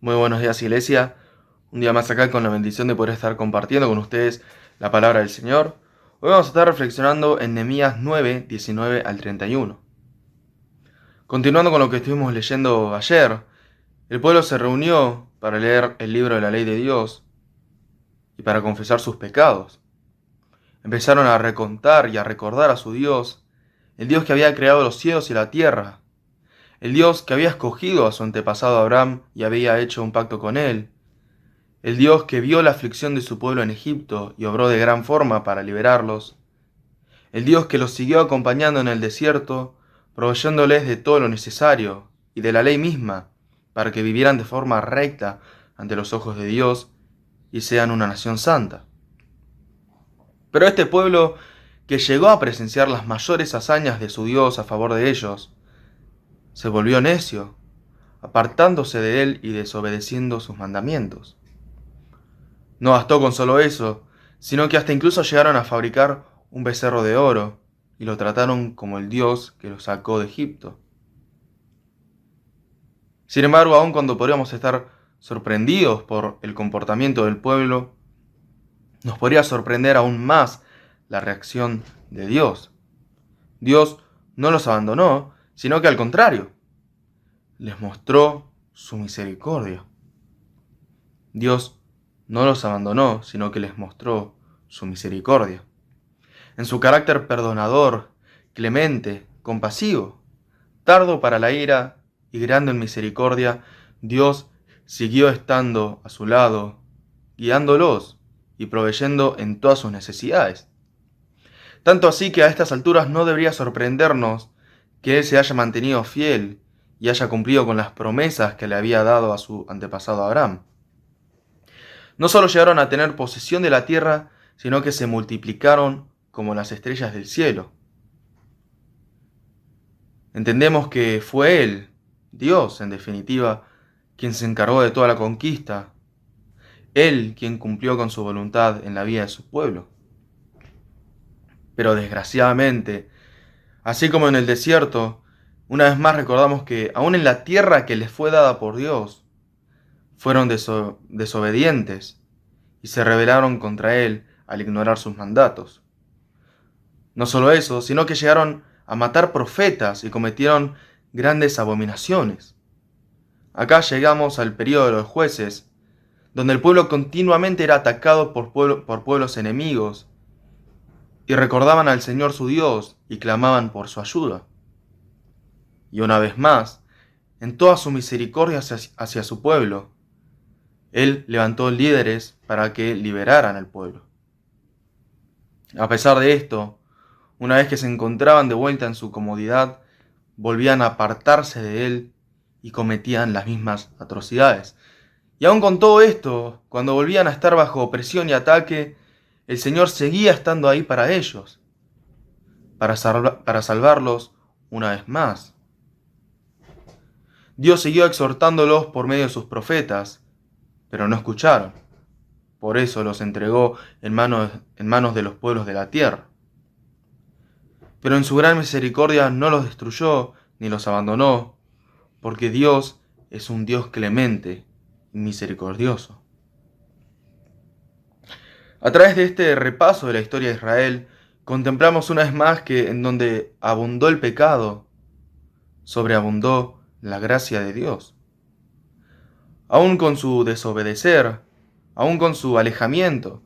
Muy buenos días, Iglesia. Un día más acá con la bendición de poder estar compartiendo con ustedes la palabra del Señor. Hoy vamos a estar reflexionando en Nehemías 9, 19 al 31. Continuando con lo que estuvimos leyendo ayer, el pueblo se reunió para leer el libro de la ley de Dios y para confesar sus pecados. Empezaron a recontar y a recordar a su Dios, el Dios que había creado los cielos y la tierra, el Dios que había escogido a su antepasado Abraham y había hecho un pacto con él, el Dios que vio la aflicción de su pueblo en Egipto y obró de gran forma para liberarlos, el Dios que los siguió acompañando en el desierto, proveyéndoles de todo lo necesario y de la ley misma, para que vivieran de forma recta ante los ojos de Dios y sean una nación santa. Pero este pueblo, que llegó a presenciar las mayores hazañas de su Dios a favor de ellos, se volvió necio, apartándose de él y desobedeciendo sus mandamientos. No bastó con solo eso, sino que hasta incluso llegaron a fabricar un becerro de oro y lo trataron como el Dios que los sacó de Egipto. Sin embargo, aun cuando podríamos estar sorprendidos por el comportamiento del pueblo, nos podría sorprender aún más la reacción de Dios. Dios no los abandonó, sino que al contrario, les mostró su misericordia. Dios no los abandonó, sino que les mostró su misericordia. En su carácter perdonador, clemente, compasivo, tardo para la ira y grande en misericordia, Dios siguió estando a su lado, guiándolos y proveyendo en todas sus necesidades. Tanto así que a estas alturas no debería sorprendernos que Él se haya mantenido fiel y haya cumplido con las promesas que le había dado a su antepasado Abraham. No solo llegaron a tener posesión de la tierra, sino que se multiplicaron como las estrellas del cielo. Entendemos que fue Él, Dios en definitiva, quien se encargó de toda la conquista, Él quien cumplió con su voluntad en la vida de su pueblo. Pero desgraciadamente, así como en el desierto, una vez más recordamos que aún en la tierra que les fue dada por Dios, fueron desobedientes y se rebelaron contra Él al ignorar sus mandatos. No solo eso, sino que llegaron a matar profetas y cometieron grandes abominaciones. Acá llegamos al período de los jueces, donde el pueblo continuamente era atacado por pueblos enemigos, y recordaban al Señor su Dios y clamaban por su ayuda. Y una vez más, en toda su misericordia hacia su pueblo, Él levantó líderes para que liberaran al pueblo. A pesar de esto, una vez que se encontraban de vuelta en su comodidad, volvían a apartarse de Él y cometían las mismas atrocidades. Y aun con todo esto, cuando volvían a estar bajo opresión y ataque, el Señor seguía estando ahí para ellos, para salvarlos una vez más. Dios siguió exhortándolos por medio de sus profetas, pero no escucharon. Por eso los entregó en manos de los pueblos de la tierra. Pero en su gran misericordia no los destruyó ni los abandonó, porque Dios es un Dios clemente y misericordioso. A través de este repaso de la historia de Israel, contemplamos una vez más que en donde abundó el pecado, sobreabundó la gracia de Dios. Aún con su desobedecer, aún con su alejamiento,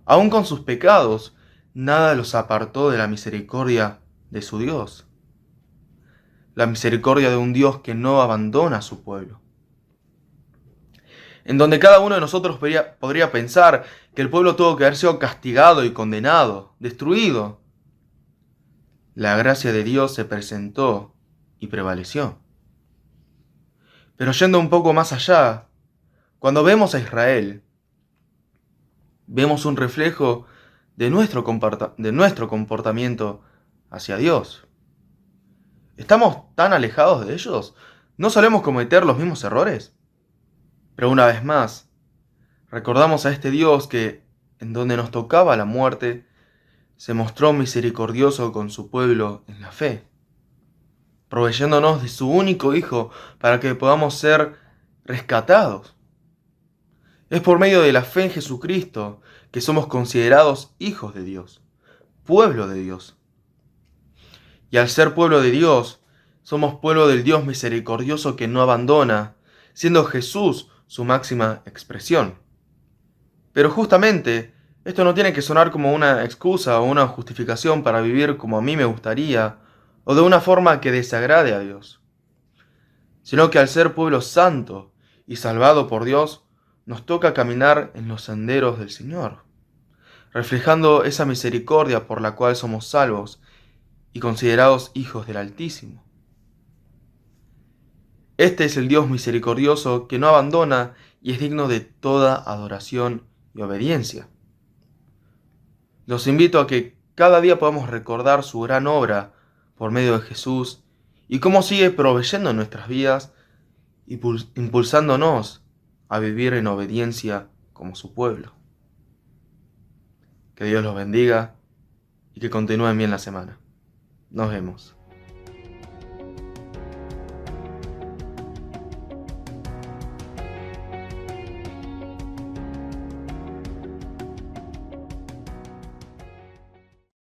aún con sus pecados, nada los apartó de la misericordia de su Dios. La misericordia de un Dios que no abandona a su pueblo. En donde cada uno de nosotros podría pensar que el pueblo tuvo que haber sido castigado y condenado, destruido. La gracia de Dios se presentó y prevaleció. Pero yendo un poco más allá, cuando vemos a Israel, vemos un reflejo de nuestro comportamiento hacia Dios. ¿Estamos tan alejados de ellos? ¿No solemos cometer los mismos errores? Pero una vez más, recordamos a este Dios que, en donde nos tocaba la muerte, se mostró misericordioso con su pueblo en la fe, proveyéndonos de su único Hijo para que podamos ser rescatados, Es por medio de la fe en Jesucristo que somos considerados hijos de Dios, pueblo de Dios. Y al ser pueblo de Dios, somos pueblo del Dios misericordioso que no abandona, siendo Jesús su máxima expresión. Pero justamente, esto no tiene que sonar como una excusa o una justificación para vivir como a mí me gustaría, o de una forma que desagrade a Dios, sino que al ser pueblo santo y salvado por Dios, nos toca caminar en los senderos del Señor, reflejando esa misericordia por la cual somos salvos y considerados hijos del Altísimo. Este es el Dios misericordioso que no abandona y es digno de toda adoración y obediencia. Los invito a que cada día podamos recordar su gran obra por medio de Jesús y cómo sigue proveyendo en nuestras vidas y impulsándonos a vivir en obediencia como su pueblo. Que Dios los bendiga y que continúen bien la semana. Nos vemos.